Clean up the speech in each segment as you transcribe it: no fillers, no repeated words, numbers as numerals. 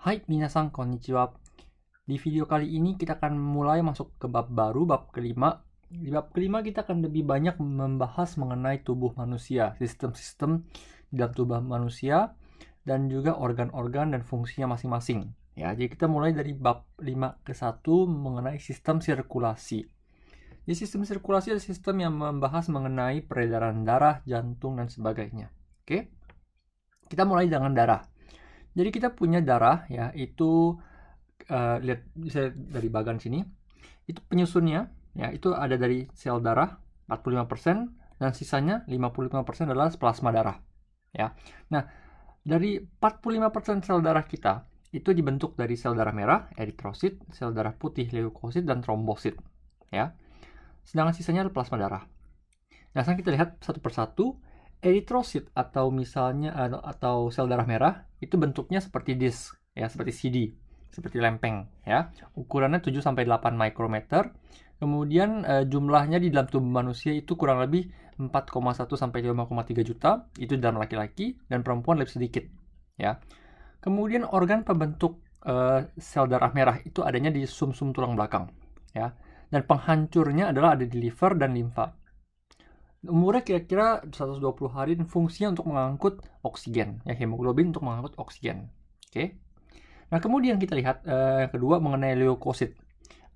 Hai, minasan konnichiwa. Di video kali ini kita akan mulai masuk ke bab baru, bab kelima. Di bab kelima kita akan lebih banyak membahas mengenai tubuh manusia, sistem-sistem di dalam tubuh manusia, dan juga organ-organ dan fungsinya masing-masing. Ya, jadi kita mulai dari bab 5 ke 1 mengenai sistem sirkulasi. Di sistem sirkulasi adalah sistem yang membahas mengenai peredaran darah, jantung, dan sebagainya. Oke? Kita mulai dengan darah. Jadi kita punya darah, ya, itu lihat bisa dari bagian sini. Itu penyusunnya, ya, itu ada dari sel darah 45% dan sisanya 55% adalah plasma darah, ya. Nah, dari 45% sel darah kita itu dibentuk dari sel darah merah, eritrosit, sel darah putih, leukosit, dan trombosit, ya. Sedangkan sisanya adalah plasma darah. Nah, sekarang kita lihat satu persatu. Eritrosit atau misalnya atau sel darah merah itu bentuknya seperti disk, ya, seperti CD, seperti lempeng, ya. Ukurannya 7 sampai 8 mikrometer. Kemudian jumlahnya di dalam tubuh manusia itu kurang lebih 4,1 sampai 5,3 juta, itu dalam laki-laki, dan perempuan lebih sedikit, ya. Kemudian organ pembentuk sel darah merah itu adanya di sumsum tulang belakang, ya. Dan penghancurnya adalah ada di liver dan limfa. Umurnya kira-kira 120 hari dan fungsinya untuk mengangkut oksigen, ya, hemoglobin untuk mengangkut oksigen. Oke. Nah, kemudian kita lihat yang kedua mengenai leukosit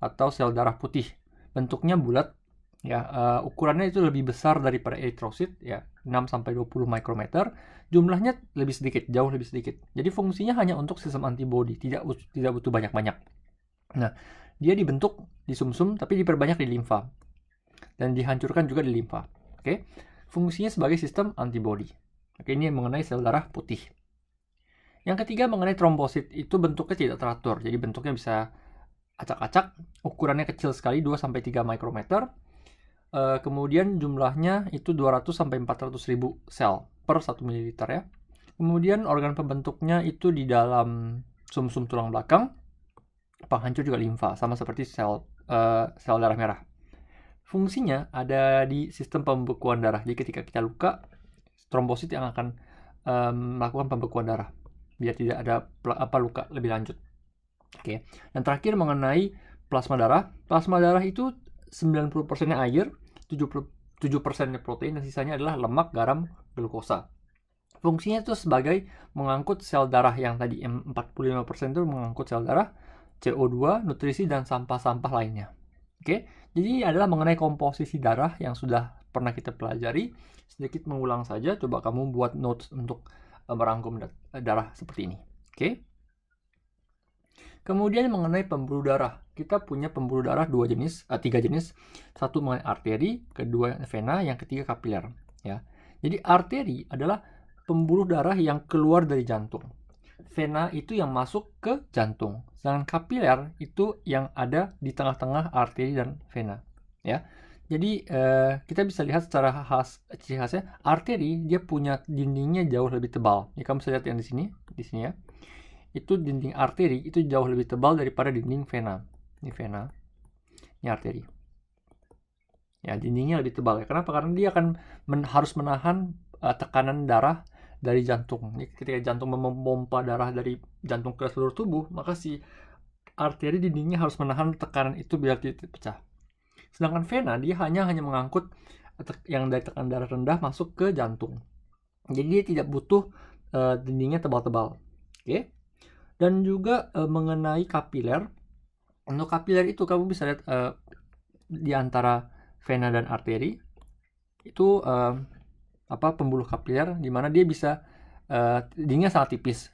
atau sel darah putih. Bentuknya bulat, ya, ukurannya itu lebih besar daripada eritrosit, ya, 6 sampai 20 mikrometer. Jumlahnya lebih sedikit, jauh lebih sedikit. Jadi fungsinya hanya untuk sistem antibodi, tidak butuh banyak-banyak. Nah, dia dibentuk di sumsum tapi diperbanyak di limfa dan dihancurkan juga di limfa. Oke, fungsinya sebagai sistem antibodi. Oke, ini mengenai sel darah putih. Yang ketiga mengenai trombosit, itu bentuknya tidak teratur, jadi bentuknya bisa acak-acak, ukurannya kecil sekali 2 sampai 3 mikrometer. Kemudian jumlahnya itu 200 sampai 400 ribu sel per 1 ml, ya. Kemudian organ pembentuknya itu di dalam sumsum tulang belakang, penghancur juga limfa, sama seperti sel darah merah. Fungsinya ada di sistem pembekuan darah. Jadi ketika kita luka, trombosit yang akan melakukan pembekuan darah biar tidak ada luka lebih lanjut. Oke. Dan terakhir mengenai plasma darah. Plasma darah itu 90%-nya air, 77%-nya protein, dan sisanya adalah lemak, garam, glukosa. Fungsinya itu sebagai mengangkut sel darah yang tadi 45% itu mengangkut sel darah, CO2, nutrisi, dan sampah-sampah lainnya. Oke, jadi adalah mengenai komposisi darah yang sudah pernah kita pelajari. Sedikit mengulang saja, coba kamu buat notes untuk merangkum darah seperti ini. Oke. Kemudian mengenai pembuluh darah, kita punya pembuluh darah 3 jenis. Satu mengenai arteri, kedua vena, yang ketiga kapiler, ya. Jadi arteri adalah pembuluh darah yang keluar dari jantung. Vena itu yang masuk ke jantung. Sedangkan kapiler itu yang ada di tengah-tengah arteri dan vena, ya. Jadi kita bisa lihat secara ciri khasnya, arteri dia punya dindingnya jauh lebih tebal. Ya, kamu bisa lihat yang di sini ya. Itu dinding arteri itu jauh lebih tebal daripada dinding vena. Ini vena, ini arteri. Ya, dindingnya lebih tebal, ya. Kenapa? Karena dia akan harus menahan tekanan darah dari jantung. Jadi ketika jantung memompa darah dari jantung ke seluruh tubuh, maka si arteri dindingnya harus menahan tekanan itu biar tidak pecah. Sedangkan vena dia hanya mengangkut yang dari tekanan darah rendah masuk ke jantung. Jadi dia tidak butuh dindingnya tebal-tebal. Oke. Dan juga mengenai kapiler. Untuk kapiler itu kamu bisa lihat di antara vena dan arteri itu pembuluh kapiler, di mana dia bisa dindingnya sangat tipis.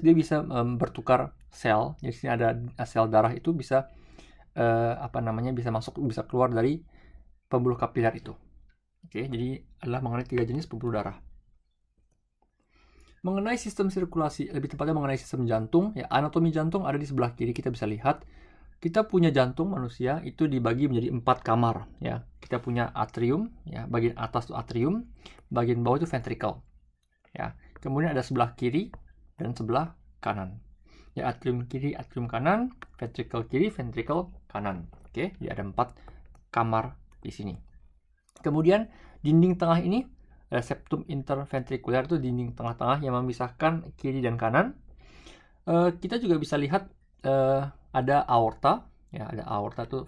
Dia bisa bertukar sel. Jadi sini ada sel darah itu bisa bisa masuk, bisa keluar dari pembuluh kapiler itu. Oke, jadi adalah mengenai 3 jenis pembuluh darah. Mengenai sistem sirkulasi, lebih tepatnya mengenai sistem jantung, ya, anatomi jantung ada di sebelah kiri, kita bisa lihat. Kita punya jantung manusia itu dibagi menjadi 4 kamar, ya. Kita punya atrium, ya, bagian atas itu atrium, bagian bawah itu ventricle, ya. Kemudian ada sebelah kiri dan sebelah kanan. Ya, atrium kiri, atrium kanan, ventricle kiri, ventricle kanan. Oke, jadi ada 4 kamar di sini. Kemudian dinding tengah ini septum interventrikuler, itu dinding tengah-tengah yang memisahkan kiri dan kanan. Kita juga bisa lihat ada aorta, ya ada aorta tuh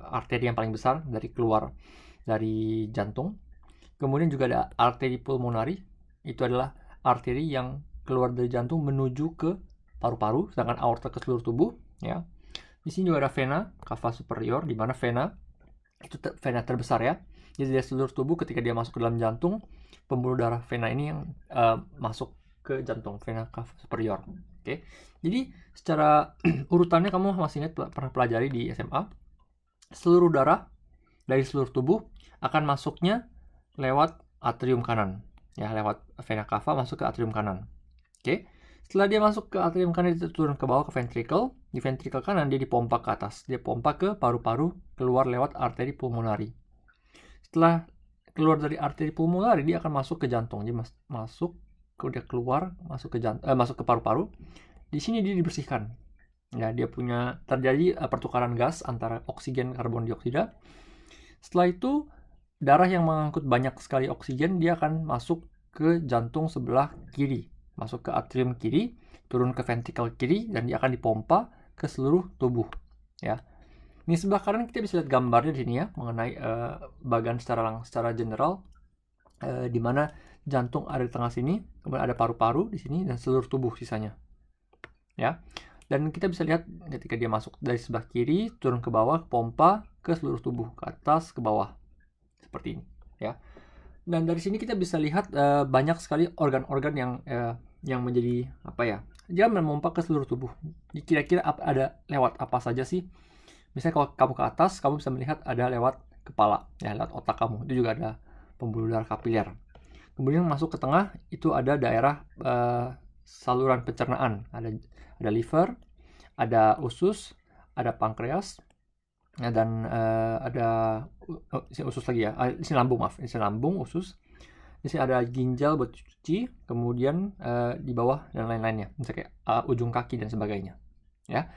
arteri yang paling besar dari keluar dari jantung. Kemudian juga ada arteri pulmonari, itu adalah arteri yang keluar dari jantung menuju ke paru-paru, sedangkan aorta ke seluruh tubuh, ya. Di sini juga ada vena cava superior, di mana vena itu vena terbesar ya. Jadi dari seluruh tubuh ketika dia masuk ke dalam jantung, pembuluh darah vena ini yang masuk ke jantung, vena cava superior. Oke. Jadi secara urutannya kamu masih ingat pernah pelajari di SMA, seluruh darah dari seluruh tubuh akan masuknya lewat atrium kanan, ya, lewat vena cava masuk ke atrium kanan. Oke. Setelah dia masuk ke atrium kanan, dia turun ke bawah ke ventricle. Di ventricle kanan dia dipompa ke atas, dia pompa ke paru-paru, keluar lewat arteri pulmonari. Setelah keluar dari arteri pulmonari, dia akan masuk ke jantung. Dia masuk, dia keluar masuk ke masuk ke paru-paru. Di sini dia dibersihkan. Ya, dia punya terjadi pertukaran gas antara oksigen karbon dioksida. Setelah itu darah yang mengangkut banyak sekali oksigen, dia akan masuk ke jantung sebelah kiri, masuk ke atrium kiri, turun ke ventricle kiri, dan dia akan dipompa ke seluruh tubuh. Ya, ini sebelah kanan kita bisa lihat gambarnya di sini ya, mengenai bagan secara general, di mana jantung ada di tengah sini, kemudian ada paru-paru di sini, dan seluruh tubuh sisanya. Ya, dan kita bisa lihat ketika dia masuk dari sebelah kiri, turun ke bawah, pompa ke seluruh tubuh, ke atas, ke bawah, seperti ini. Ya, dan dari sini kita bisa lihat banyak sekali organ-organ yang menjadi apa ya, dia memompa ke seluruh tubuh. Kira-kira ada lewat apa saja sih? Misalnya kalau kamu ke atas, kamu bisa melihat ada lewat kepala, ya, lewat otak kamu. Itu juga ada pembuluh darah kapiler. Kemudian masuk ke tengah, itu ada daerah saluran pencernaan. Ada liver, ada usus, ada pankreas, dan ada usus lagi ya. Di sini lambung, maaf. Di sini lambung, usus. Di sini ada ginjal buat cuci, kemudian di bawah dan lain-lainnya, misalnya kayak ujung kaki dan sebagainya. Ya.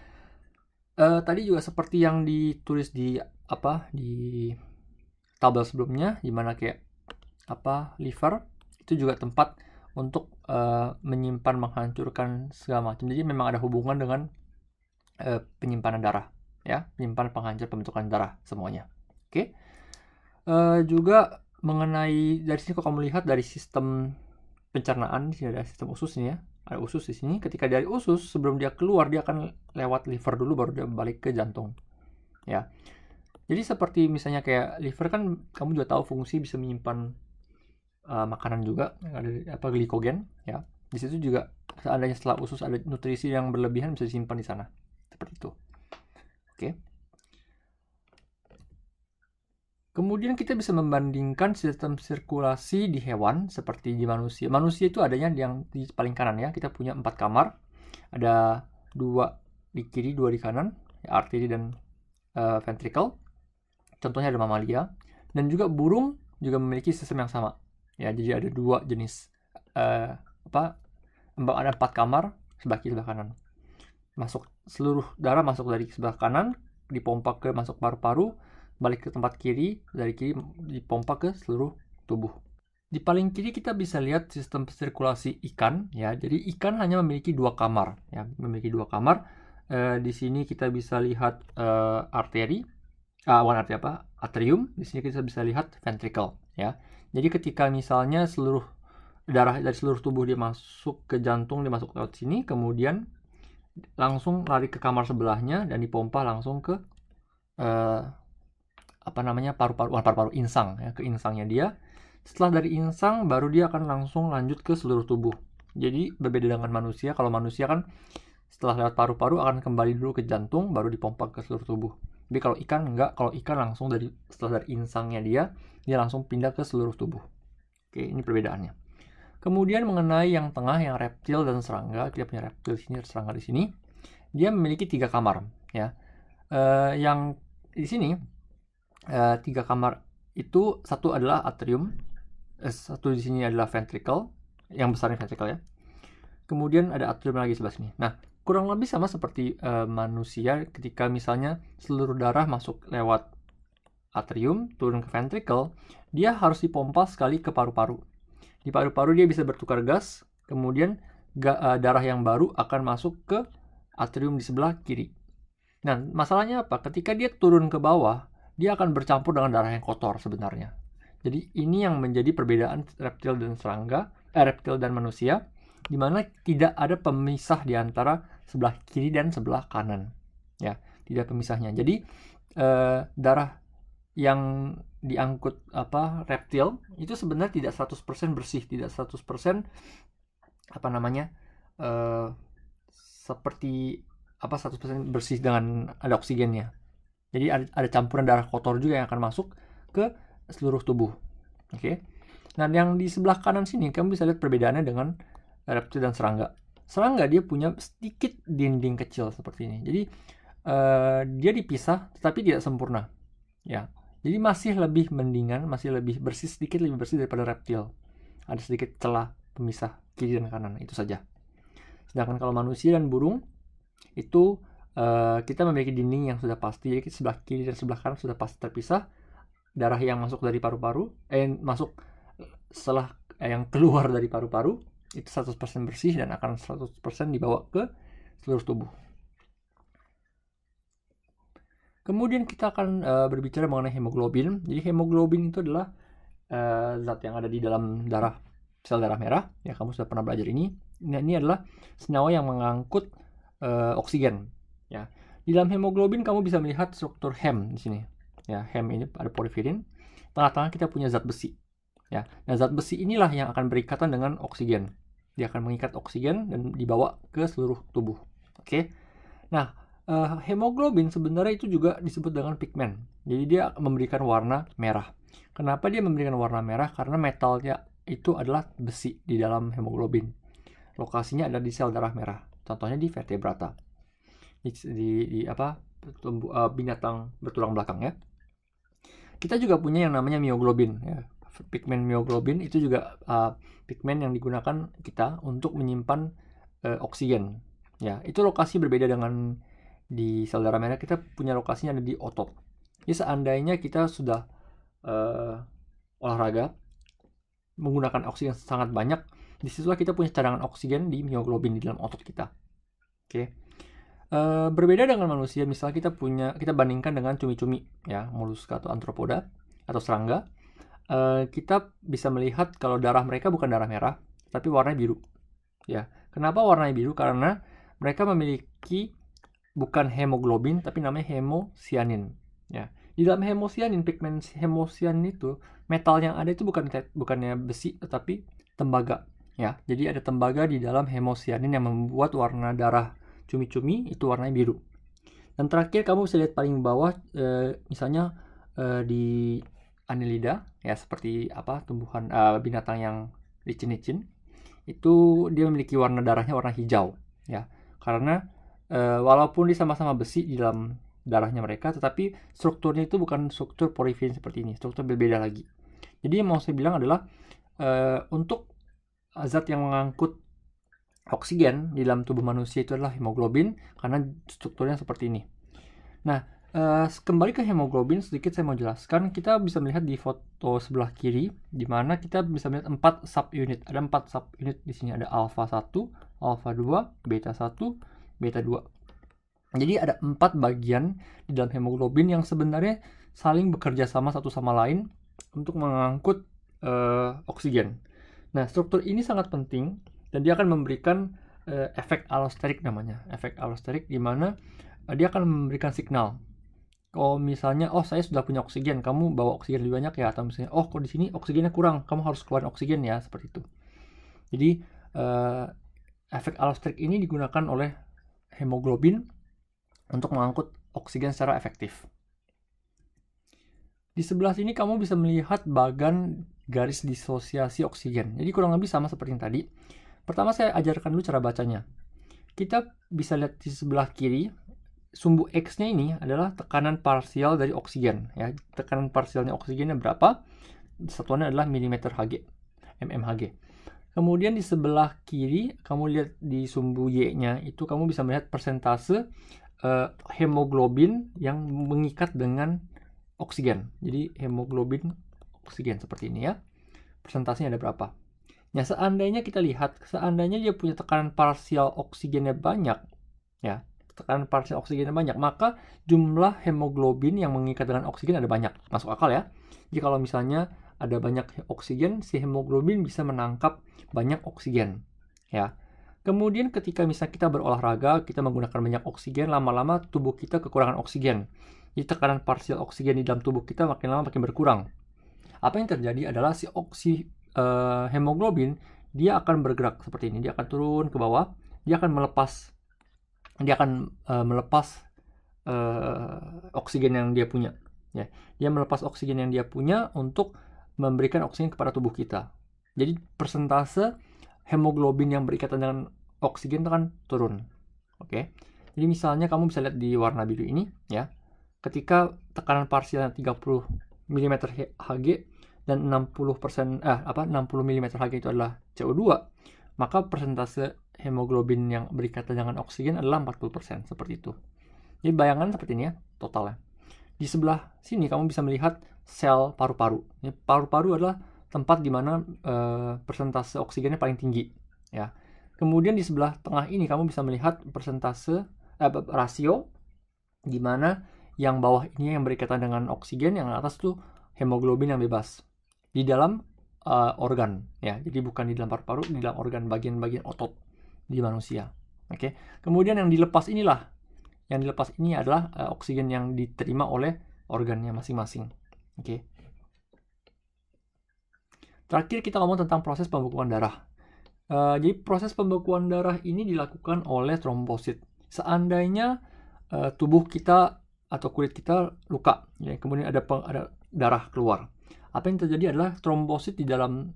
Tadi juga seperti yang ditulis di tabel sebelumnya, di mana kayak liver itu juga tempat untuk menyimpan, menghancurkan segala macam. Jadi memang ada hubungan dengan penyimpanan darah, ya, penyimpan, penghancur, pembentukan darah semuanya. Oke. Juga mengenai dari sini, kalau kamu lihat dari sistem pencernaan, di sini ada sistem usus ini ya, ada usus di sini. Ketika dari usus, sebelum dia keluar, dia akan lewat liver dulu, baru dia balik ke jantung. Ya, jadi seperti misalnya kayak liver kan, kamu juga tahu fungsi bisa menyimpan makanan juga, ada glikogen. Ya, di situ juga seandainya setelah usus ada nutrisi yang berlebihan, bisa disimpan di sana, seperti itu. Oke. Kemudian kita bisa membandingkan sistem sirkulasi di hewan seperti di manusia. Manusia itu adanya yang di paling kanan ya. Kita punya 4 kamar. Ada 2 di kiri, 2 di kanan, ya, arteri dan ventricle. Contohnya ada mamalia. Dan juga burung juga memiliki sistem yang sama. Ya, jadi ada 2 jenis ada 4 kamar, sebelah kiri, sebelah kanan. Masuk seluruh darah masuk dari sebelah kanan, dipompa ke masuk paru-paru, balik ke tempat kiri, dari kiri dipompa ke seluruh tubuh. Di paling kiri kita bisa lihat sistem sirkulasi ikan, ya. Jadi ikan hanya memiliki 2 kamar, ya, memiliki 2 kamar. Di sini kita bisa lihat atrium. Di sini kita bisa lihat ventricle, ya. Jadi ketika misalnya seluruh darah dari seluruh tubuh dia masuk ke jantung, dia masuk lewat sini, kemudian langsung lari ke kamar sebelahnya dan dipompa langsung ke paru-paru insang, ya, ke insangnya dia. Setelah dari insang baru dia akan langsung lanjut ke seluruh tubuh. Jadi berbeda dengan manusia. Kalau manusia kan setelah lewat paru-paru akan kembali dulu ke jantung, baru dipompa ke seluruh tubuh. Tapi kalau ikan enggak, kalau ikan langsung setelah dari insangnya dia langsung pindah ke seluruh tubuh. Oke, ini perbedaannya. Kemudian mengenai yang tengah, yang reptil dan serangga, kita punya reptil di sini, serangga di sini. Dia memiliki 3 kamar, ya. Yang di sini 3 kamar itu, satu adalah atrium, satu di sini adalah ventricle, yang besarnya ventricle ya. Kemudian ada atrium lagi sebelah sini. Nah, kurang lebih sama seperti manusia. Ketika misalnya seluruh darah masuk lewat atrium, turun ke ventricle, dia harus dipompa sekali ke paru-paru. Di paru-paru dia bisa bertukar gas, kemudian darah yang baru akan masuk ke atrium di sebelah kiri. Nah, masalahnya apa? Ketika dia turun ke bawah, dia akan bercampur dengan darah yang kotor sebenarnya. Jadi ini yang menjadi perbedaan reptil dan reptil dan manusia, di mana tidak ada pemisah di antara sebelah kiri dan sebelah kanan. Ya, tidak pemisahnya. Jadi darah yang diangkut reptil itu sebenarnya tidak 100% bersih, tidak 100% seperti 100% bersih dengan ada oksigennya. Jadi ada campuran darah kotor juga yang akan masuk ke seluruh tubuh. Oke. Nah, yang di sebelah kanan sini kamu bisa lihat perbedaannya dengan reptil dan serangga. Serangga dia punya sedikit dinding kecil seperti ini. Jadi dia dipisah tetapi tidak sempurna. Ya. Jadi masih lebih mendingan, masih lebih bersih, sedikit lebih bersih daripada reptil. Ada sedikit celah pemisah kiri dan kanan, itu saja. Sedangkan kalau manusia dan burung itu kita memiliki dinding yang sudah pasti, jadi sebelah kiri dan sebelah kanan sudah pasti terpisah. Darah yang masuk dari paru-paru, yang keluar dari paru-paru itu 100% bersih dan akan 100% dibawa ke seluruh tubuh. Kemudian kita akan berbicara mengenai hemoglobin. Jadi hemoglobin itu adalah zat yang ada di dalam sel darah merah. Ya, kamu sudah pernah belajar ini. Nah, ini adalah senyawa yang mengangkut oksigen. Ya, di dalam hemoglobin kamu bisa melihat struktur hem di sini. Ya, hem ini ada porfirin. Tengah-tengah kita punya zat besi. Ya, nah zat besi inilah yang akan berikatan dengan oksigen. Dia akan mengikat oksigen dan dibawa ke seluruh tubuh. Oke. Nah, hemoglobin sebenarnya itu juga disebut dengan pigmen. Jadi dia memberikan warna merah. Kenapa dia memberikan warna merah? Karena metalnya itu adalah besi di dalam hemoglobin. Lokasinya ada di sel darah merah. Contohnya di vertebrata. Binatang bertulang belakang ya. Kita juga punya yang namanya mioglobin ya. Pigmen mioglobin itu juga pigmen yang digunakan kita untuk menyimpan oksigen. Ya, itu lokasi berbeda dengan di sel darah merah. Kita punya lokasinya ada di otot. Jadi seandainya kita sudah olahraga menggunakan oksigen sangat banyak, disitulah kita punya cadangan oksigen di mioglobin di dalam otot kita. Oke. Berbeda dengan manusia, misalnya kita bandingkan dengan cumi-cumi ya, moluska atau antropoda atau serangga. Kita bisa melihat kalau darah mereka bukan darah merah, tapi warnanya biru. Ya, kenapa warnanya biru? Karena mereka memiliki bukan hemoglobin, tapi namanya hemosianin. Ya, di dalam hemosianin, pigmen hemosianin itu metal yang ada itu bukannya besi, tetapi tembaga. Ya, jadi ada tembaga di dalam hemosianin yang membuat warna darah cumi-cumi itu warnanya biru. Dan terakhir kamu bisa lihat paling bawah, misalnya di Annelida ya, seperti tumbuhan binatang yang licin-licin itu dia memiliki warna darahnya warna hijau ya, karena walaupun dia sama-sama besi di dalam darahnya mereka, tetapi strukturnya itu bukan struktur porfirin seperti ini, struktur berbeda lagi. Jadi yang mau saya bilang adalah untuk zat yang mengangkut oksigen di dalam tubuh manusia itu adalah hemoglobin, karena strukturnya seperti ini. Nah, kembali ke hemoglobin, sedikit saya mau jelaskan. Kita bisa melihat di foto sebelah kiri, di mana kita bisa melihat 4 subunit. Ada 4 subunit di sini. Ada alfa 1, alfa 2, beta 1, beta 2. Jadi ada 4 bagian di dalam hemoglobin yang sebenarnya saling bekerja sama satu sama lain untuk mengangkut oksigen. Nah, struktur ini sangat penting dan dia akan memberikan efek allosterik namanya. Efek allosterik di mana dia akan memberikan signal. Kalau misalnya, saya sudah punya oksigen, kamu bawa oksigen lebih banyak ya, atau misalnya, kok di sini oksigennya kurang, kamu harus keluarin oksigen ya, seperti itu. Jadi efek allosterik ini digunakan oleh hemoglobin untuk mengangkut oksigen secara efektif. Di sebelah sini kamu bisa melihat bagan garis disosiasi oksigen. Jadi kurang lebih sama seperti yang tadi. Pertama saya ajarkan dulu cara bacanya. Kita bisa lihat di sebelah kiri, sumbu X-nya ini adalah tekanan parsial dari oksigen. Ya, tekanan parsialnya oksigennya berapa? Satuannya adalah milimeter Hg, mmHg. Kemudian di sebelah kiri, kamu lihat di sumbu Y-nya, itu kamu bisa melihat persentase hemoglobin yang mengikat dengan oksigen. Jadi hemoglobin oksigen seperti ini ya. Persentasenya ada berapa? Ya, seandainya kita lihat, seandainya dia punya tekanan parsial oksigennya banyak, ya, tekanan parsial oksigennya banyak, maka jumlah hemoglobin yang mengikat dengan oksigen ada banyak. Masuk akal ya. Jadi kalau misalnya ada banyak oksigen, si hemoglobin bisa menangkap banyak oksigen, ya. Kemudian ketika misalnya kita berolahraga, kita menggunakan banyak oksigen, lama-lama tubuh kita kekurangan oksigen. Jadi tekanan parsial oksigen di dalam tubuh kita makin lama makin berkurang. Apa yang terjadi adalah si hemoglobin dia akan bergerak seperti ini, dia akan turun ke bawah, dia akan melepas oksigen yang dia punya, ya. Dia melepas oksigen yang dia punya untuk memberikan oksigen kepada tubuh kita. Jadi persentase hemoglobin yang berikatan dengan oksigen itu kan turun. Oke. Jadi misalnya kamu bisa lihat di warna biru ini, ya. Ketika tekanan parsialnya 30 mm Hg dan 60% 60 mm Hg itu adalah CO2, maka persentase hemoglobin yang berikatan dengan oksigen adalah 40%, seperti itu. Jadi bayangan seperti ini ya, totalnya. Di sebelah sini kamu bisa melihat sel paru-paru. Paru-paru adalah tempat di mana persentase oksigennya paling tinggi, ya. Kemudian di sebelah tengah ini kamu bisa melihat persentase rasio di mana yang bawah ini yang berikatan dengan oksigen, yang atas tuh hemoglobin yang bebas di dalam organ, ya. Jadi bukan di dalam paru-paru, di dalam organ, bagian-bagian otot di manusia. Oke. Kemudian yang dilepas ini adalah oksigen yang diterima oleh organnya masing-masing. Oke. Terakhir kita ngomong tentang proses pembekuan darah. Jadi proses pembekuan darah ini dilakukan oleh trombosit. Seandainya tubuh kita atau kulit kita luka, ya, kemudian ada darah keluar. Apa yang terjadi adalah trombosit di dalam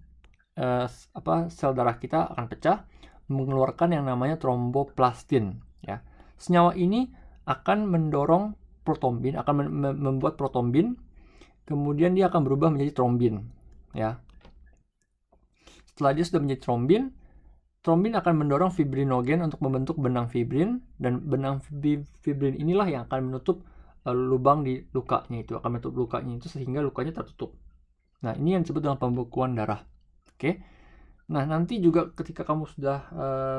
sel darah kita akan pecah, mengeluarkan yang namanya tromboplastin, ya. Senyawa ini akan mendorong protombin, akan membuat protombin, kemudian dia akan berubah menjadi trombin, ya. Setelah dia sudah menjadi trombin akan mendorong fibrinogen untuk membentuk benang fibrin, dan benang fibrin inilah yang akan menutup lubang di lukanya itu, akan menutup lukanya itu sehingga lukanya tertutup. Nah, ini yang disebut dengan pembekuan darah. Oke. Nah, nanti juga ketika kamu sudah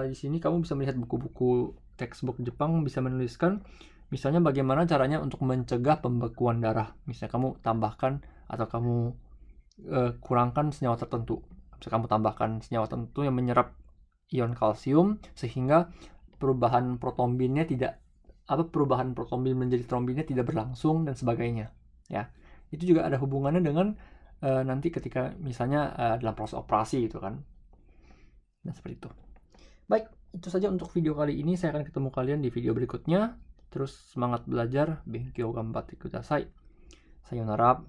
di sini kamu bisa melihat buku-buku textbook Jepang bisa menuliskan misalnya bagaimana caranya untuk mencegah pembekuan darah. Misalnya kamu tambahkan atau kamu kurangkan senyawa tertentu. Misalnya kamu tambahkan senyawa tertentu yang menyerap ion kalsium sehingga perubahan protombin menjadi trombinnya tidak berlangsung dan sebagainya, ya. Itu juga ada hubungannya dengan nanti ketika misalnya dalam proses operasi gitu kan. Nah, seperti itu. Baik, itu saja untuk video kali ini. Saya akan ketemu kalian di video berikutnya. Terus semangat belajar. Benkyou ganbatte kudasai. Sayonara.